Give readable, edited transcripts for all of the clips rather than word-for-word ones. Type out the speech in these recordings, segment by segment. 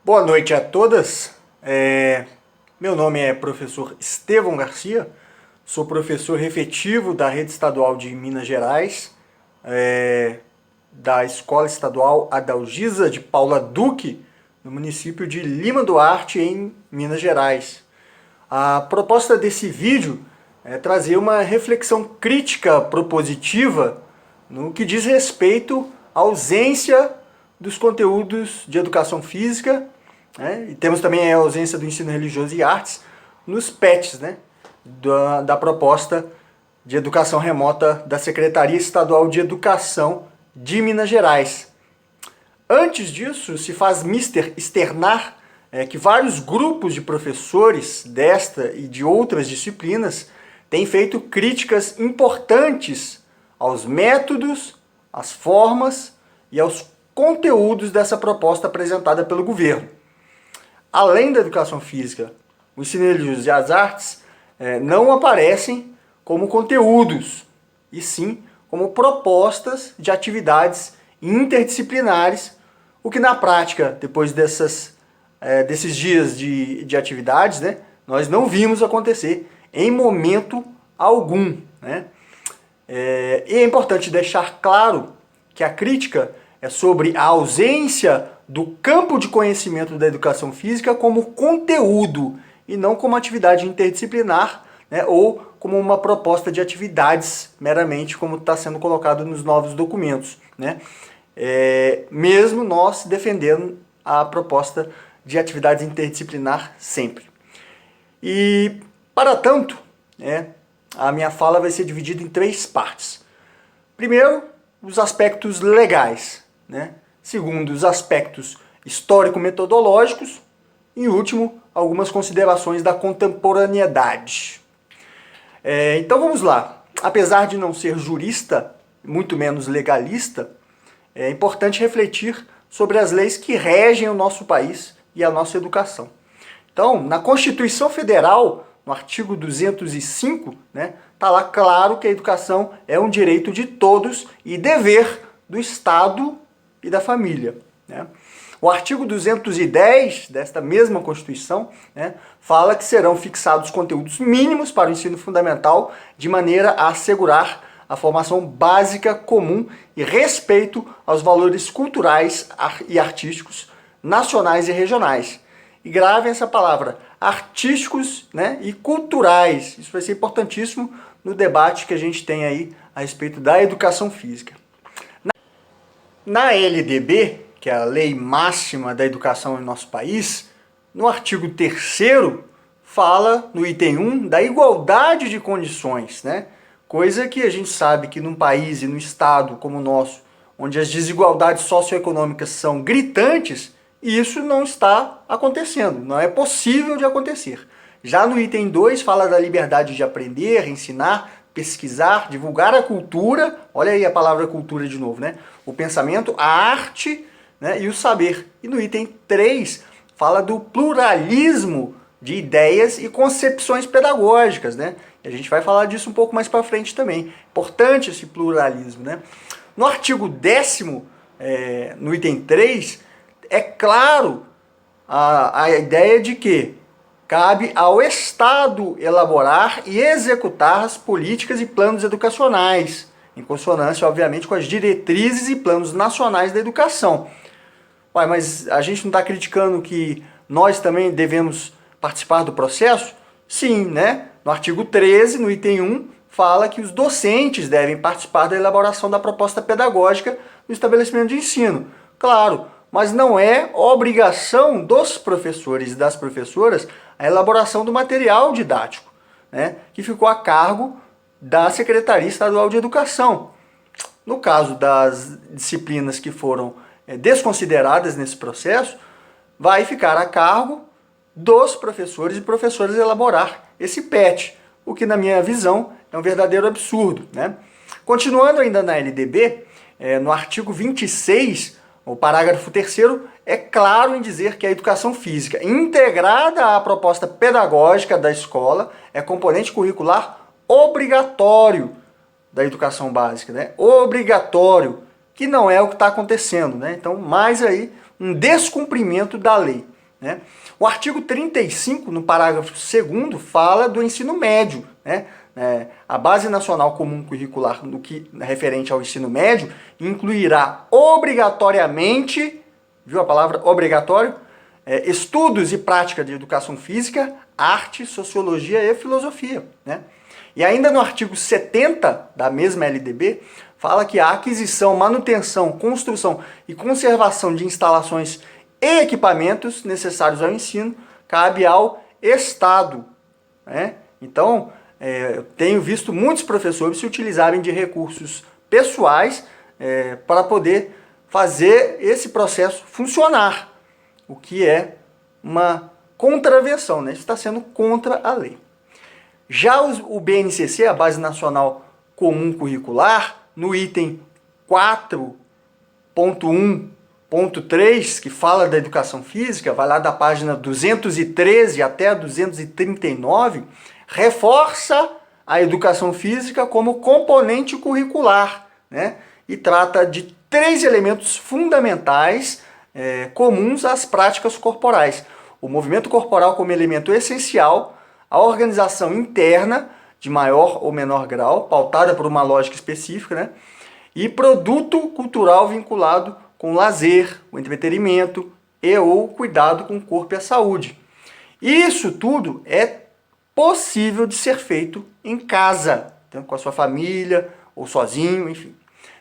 Boa noite a todas. Meu nome é professor Estevão Garcia, sou professor efetivo da Rede Estadual de Minas Gerais, da Escola Estadual Adalgisa de Paula Duque, no município de Lima Duarte, em Minas Gerais. A proposta desse vídeo é trazer uma reflexão crítica propositiva no que diz respeito à ausência dos conteúdos de educação física, né? E temos também a ausência do ensino religioso e artes nos PETs, né? da proposta de educação remota da Secretaria Estadual de Educação de Minas Gerais. Antes disso, se faz mister externar que vários grupos de professores desta e de outras disciplinas têm feito críticas importantes aos métodos, às formas e aos conteúdos dessa proposta apresentada pelo governo. Além da educação física, o ensino religioso e as artes não aparecem como conteúdos, e sim como propostas de atividades interdisciplinares, o que na prática, depois desses dias de atividades, né, nós não vimos acontecer em momento algum, né? E é importante deixar claro que a crítica é sobre a ausência do campo de conhecimento da educação física como conteúdo e não como atividade interdisciplinar, né, ou como uma proposta de atividades meramente como está sendo colocado nos novos documentos, né? Mesmo nós defendendo a proposta de atividades interdisciplinar sempre. E, para tanto, a minha fala vai ser dividida em três partes. Primeiro, os aspectos legais, né? Segundo, os aspectos histórico-metodológicos. E, último, algumas considerações da contemporaneidade. Então vamos lá. Apesar de não ser jurista, muito menos legalista, é importante refletir sobre as leis que regem o nosso país e a nossa educação. Então, na Constituição Federal, no artigo 205, né, está lá claro que a educação é um direito de todos e dever do Estado e da família, né? O artigo 210 desta mesma Constituição, né, fala que serão fixados conteúdos mínimos para o ensino fundamental de maneira a assegurar a formação básica comum e respeito aos valores culturais e artísticos nacionais e regionais. E gravem essa palavra, artísticos, né, e culturais. Isso vai ser importantíssimo no debate que a gente tem aí a respeito da educação física. Na LDB, que é a lei máxima da educação em nosso país, no artigo 3º, fala, no item 1, da igualdade de condições, né? Coisa que a gente sabe que num país e num estado como o nosso, onde as desigualdades socioeconômicas são gritantes, isso não está acontecendo, não é possível de acontecer. Já no item 2 fala da liberdade de aprender, ensinar, pesquisar, divulgar a cultura, olha aí a palavra cultura de novo, né? O pensamento, a arte, né, e o saber. E no item 3 fala do pluralismo de ideias e concepções pedagógicas, né? E a gente vai falar disso um pouco mais para frente também. Importante esse pluralismo, né? No artigo 10º, no item 3, é claro a ideia de que cabe ao Estado elaborar e executar as políticas e planos educacionais, em consonância, obviamente, com as diretrizes e planos nacionais da educação. Ué, mas a gente não está criticando que nós também devemos participar do processo? Sim, né? No artigo 13, no item 1, fala que os docentes devem participar da elaboração da proposta pedagógica do estabelecimento de ensino. Claro, mas não é obrigação dos professores e das professoras a elaboração do material didático, né, que ficou a cargo da Secretaria Estadual de Educação. No caso das disciplinas que foram desconsideradas nesse processo, vai ficar a cargo dos professores e professoras elaborar esse PET, o que na minha visão é um verdadeiro absurdo, né? Continuando ainda na LDB, no artigo 26, o parágrafo 3º é claro em dizer que a educação física integrada à proposta pedagógica da escola é componente curricular obrigatório da educação básica, né? Obrigatório, que não é o que está acontecendo, né? Então, mais aí um descumprimento da lei. né? O artigo 35, no parágrafo 2º, fala do ensino médio, né? A Base Nacional Comum Curricular, no que referente ao ensino médio, incluirá obrigatoriamente, viu a palavra obrigatório? Estudos e prática de educação física, arte, sociologia e filosofia, né? E ainda no artigo 70 da mesma LDB, fala que a aquisição, manutenção, construção e conservação de instalações e equipamentos necessários ao ensino cabe ao Estado, né? Então, eu tenho visto muitos professores se utilizarem de recursos pessoais para poder fazer esse processo funcionar, o que é uma contravenção, né? Isso está sendo contra a lei. Já o BNCC, a Base Nacional Comum Curricular, no item 4.1.3, que fala da educação física, vai lá da página 213 até a 239, reforça a educação física como componente curricular, né? E trata de 3 elementos fundamentais comuns às práticas corporais. O movimento corporal como elemento essencial, a organização interna, de maior ou menor grau, pautada por uma lógica específica, né? E produto cultural vinculado com o lazer, o entretenimento e ou cuidado com o corpo e a saúde. Isso tudo é possível de ser feito em casa, então, com a sua família ou sozinho, enfim.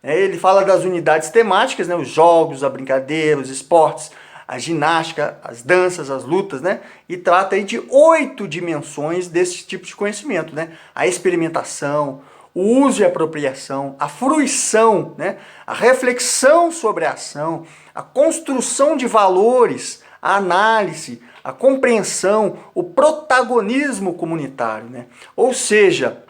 Ele fala das unidades temáticas, né? Os jogos, a brincadeira, os esportes, a ginástica, as danças, as lutas, né? E trata aí de 8 dimensões desse tipo de conhecimento, né? A experimentação, o uso e apropriação, a fruição, né? A reflexão sobre a ação, a construção de valores, a análise, a compreensão, o protagonismo comunitário, né? Ou seja,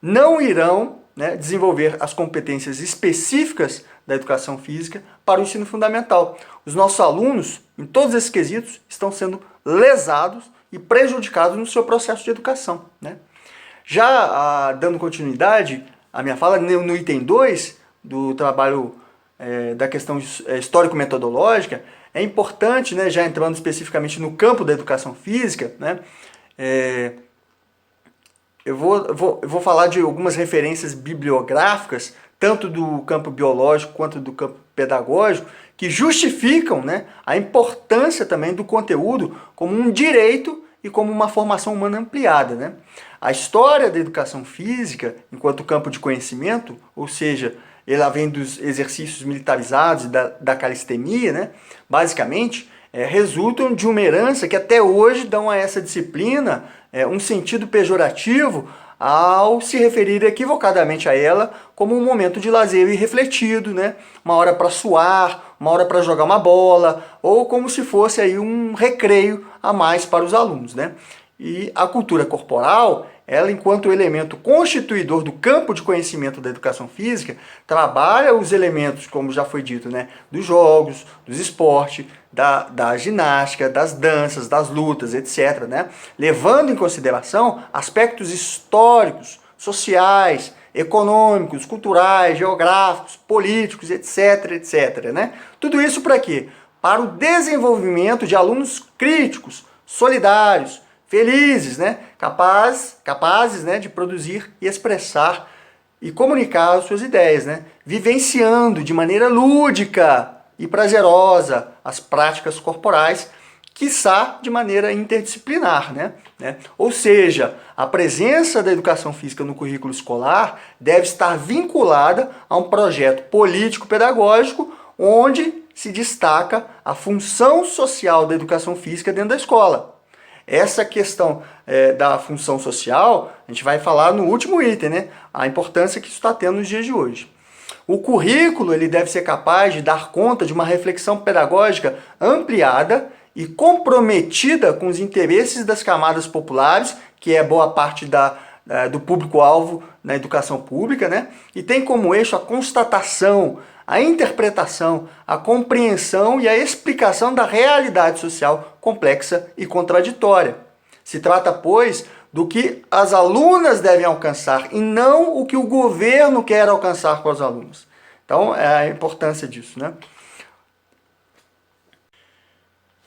não irão, né, desenvolver as competências específicas da educação física para o ensino fundamental. Os nossos alunos, em todos esses quesitos, estão sendo lesados e prejudicados no seu processo de educação, né? Já dando continuidade à minha fala, no item 2 do trabalho da questão histórico-metodológica, é importante, né, já entrando especificamente no campo da educação física, né, eu vou falar de algumas referências bibliográficas, tanto do campo biológico quanto do campo pedagógico, que justificam, né, a importância também do conteúdo como um direito e como uma formação humana ampliada, né? A história da educação física, enquanto campo de conhecimento, ou seja, ela vem dos exercícios militarizados e da calistenia, né? Basicamente, resultam de uma herança que até hoje dão a essa disciplina um sentido pejorativo ao se referir equivocadamente a ela como um momento de lazer irrefletido, né? Uma hora para suar, uma hora para jogar uma bola, ou como se fosse aí um recreio a mais para os alunos, né? E a cultura corporal, ela enquanto elemento constituidor do campo de conhecimento da educação física, trabalha os elementos, como já foi dito, né, dos jogos, dos esportes, da ginástica, das danças, das lutas, etc., né, levando em consideração aspectos históricos, sociais, econômicos, culturais, geográficos, políticos, etc., etc., né? Tudo isso para quê? Para o desenvolvimento de alunos críticos, solidários, felizes, né? Capazes, né, de produzir e expressar e comunicar as suas ideias, né? Vivenciando de maneira lúdica e prazerosa as práticas corporais, quiçá de maneira interdisciplinar, né? Ou seja, a presença da educação física no currículo escolar deve estar vinculada a um projeto político-pedagógico onde se destaca a função social da educação física dentro da escola. Essa questão da função social, a gente vai falar no último item, né? A importância que isso está tendo nos dias de hoje. O currículo ele deve ser capaz de dar conta de uma reflexão pedagógica ampliada e comprometida com os interesses das camadas populares, que é boa parte do público-alvo na educação pública, né? E tem como eixo a constatação, a interpretação, a compreensão e a explicação da realidade social complexa e contraditória. Se trata, pois, do que as alunas devem alcançar e não o que o governo quer alcançar com os alunos. Então, é a importância disso, né?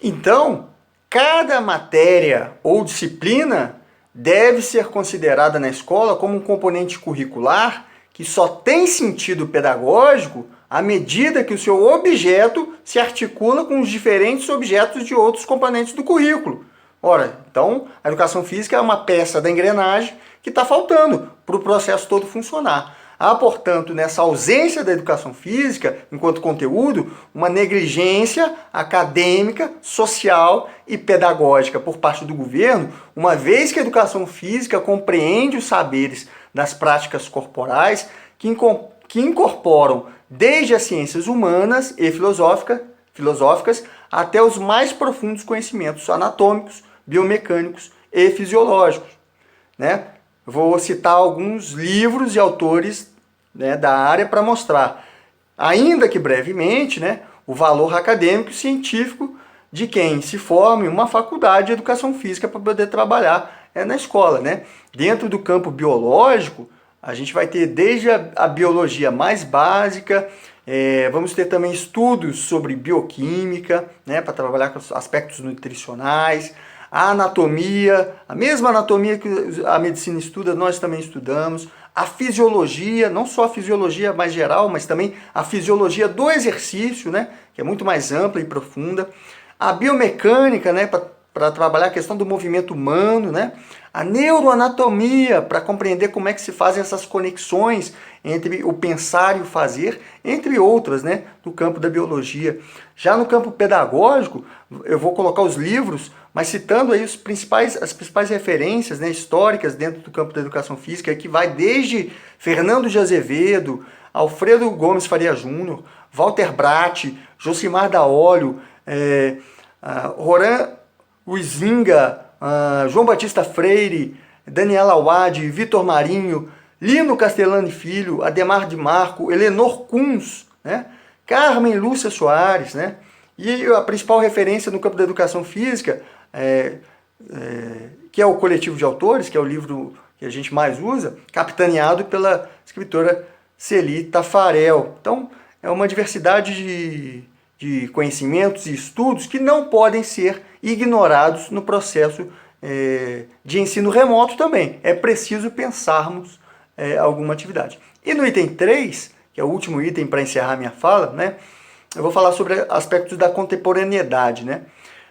Então, Cada matéria ou disciplina deve ser considerada na escola como um componente curricular que só tem sentido pedagógico à medida que o seu objeto se articula com os diferentes objetos de outros componentes do currículo. Ora, então a educação física é uma peça da engrenagem que está faltando para o processo todo funcionar. Há, portanto, nessa ausência da educação física, enquanto conteúdo, uma negligência acadêmica, social e pedagógica por parte do governo, uma vez que a educação física compreende os saberes das práticas corporais que incorporam desde as ciências humanas e filosóficas até os mais profundos conhecimentos anatômicos, biomecânicos e fisiológicos, né? Vou citar alguns livros e autores, né, da área para mostrar, ainda que brevemente, né, o valor acadêmico e científico de quem se forma em uma faculdade de educação física para poder trabalhar na escola, né? Dentro do campo biológico, a gente vai ter desde a biologia mais básica, vamos ter também estudos sobre bioquímica, né, para trabalhar com os aspectos nutricionais, a anatomia, a mesma anatomia que a medicina estuda, nós também estudamos, a fisiologia, não só a fisiologia mais geral, mas também a fisiologia do exercício, né, que é muito mais ampla e profunda, a biomecânica, né, para trabalhar a questão do movimento humano, né, a neuroanatomia, para compreender como é que se fazem essas conexões entre o pensar e o fazer, entre outras, né, do campo da biologia. Já no campo pedagógico, eu vou colocar os livros, mas citando aí as principais referências, né, históricas dentro do campo da educação física, que vai desde Fernando de Azevedo, Alfredo Gomes Faria Júnior, Walter Bratt, Josimar da Olho, Roran Huizinga, João Batista Freire, Daniela Awad, Vitor Marinho, Lino Castellani Filho, Ademar de Marco, Elenor Kunz, né? Carmen Lúcia Soares, né? E a principal referência no campo da educação física, que é o Coletivo de Autores, que é o livro que a gente mais usa, capitaneado pela escritora Celi Tafarel. Então, é uma diversidade de conhecimentos e estudos que não podem ser ignorados no processo de ensino remoto também. É preciso pensarmos alguma atividade. E no item 3, que é o último item para encerrar minha fala, né, eu vou falar sobre aspectos da contemporaneidade, né?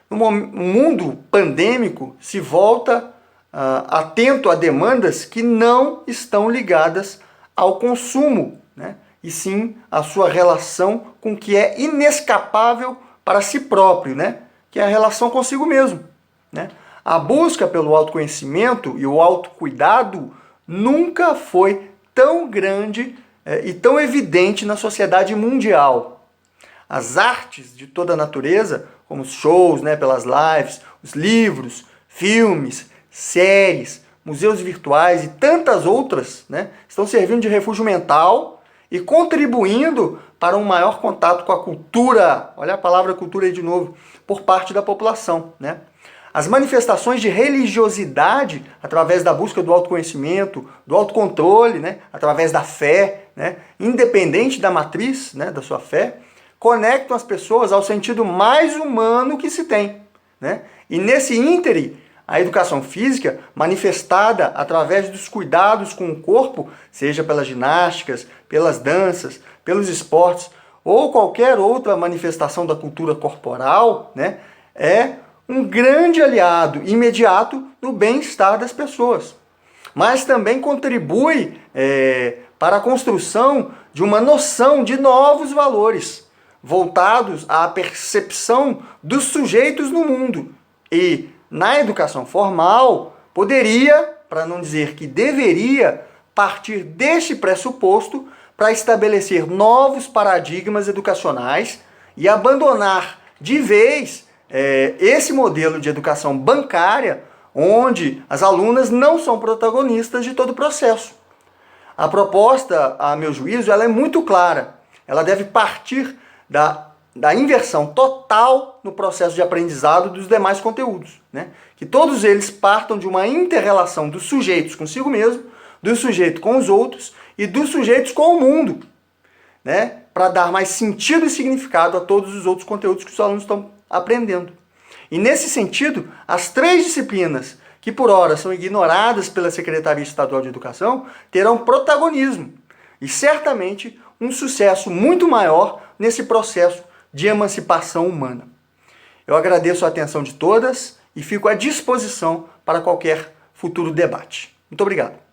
No mundo pandêmico, se volta atento a demandas que não estão ligadas ao consumo, né? E sim a sua relação com o que é inescapável para si próprio, né? Que é a relação consigo mesmo, né? A busca pelo autoconhecimento e o autocuidado nunca foi tão grande e tão evidente na sociedade mundial. As artes de toda a natureza, como os shows, né, pelas lives, os livros, filmes, séries, museus virtuais e tantas outras, né, estão servindo de refúgio mental e contribuindo para um maior contato com a cultura, olha a palavra cultura aí de novo, por parte da população, né? As manifestações de religiosidade, através da busca do autoconhecimento, do autocontrole, né, através da fé, né, independente da matriz, né, da sua fé, conectam as pessoas ao sentido mais humano que se tem, né? E nesse íntere, a educação física, manifestada através dos cuidados com o corpo, seja pelas ginásticas, pelas danças, pelos esportes, ou qualquer outra manifestação da cultura corporal, né, é um grande aliado imediato no bem-estar das pessoas. Mas também contribui para a construção de uma noção de novos valores, voltados à percepção dos sujeitos no mundo. E, na educação formal, poderia, para não dizer que deveria, partir deste pressuposto para estabelecer novos paradigmas educacionais e abandonar de vez esse modelo de educação bancária, onde as alunas não são protagonistas de todo o processo. A proposta, a meu juízo, ela é muito clara. Ela deve partir da inversão total no processo de aprendizado dos demais conteúdos, né? Que todos eles partam de uma inter-relação dos sujeitos consigo mesmo, do sujeito com os outros e dos sujeitos com o mundo, né? Para dar mais sentido e significado a todos os outros conteúdos que os alunos estão aprendendo. E nesse sentido, as 3 disciplinas que por hora são ignoradas pela Secretaria Estadual de Educação terão protagonismo e certamente um sucesso muito maior nesse processo de emancipação humana. Eu agradeço a atenção de todas e fico à disposição para qualquer futuro debate. Muito obrigado.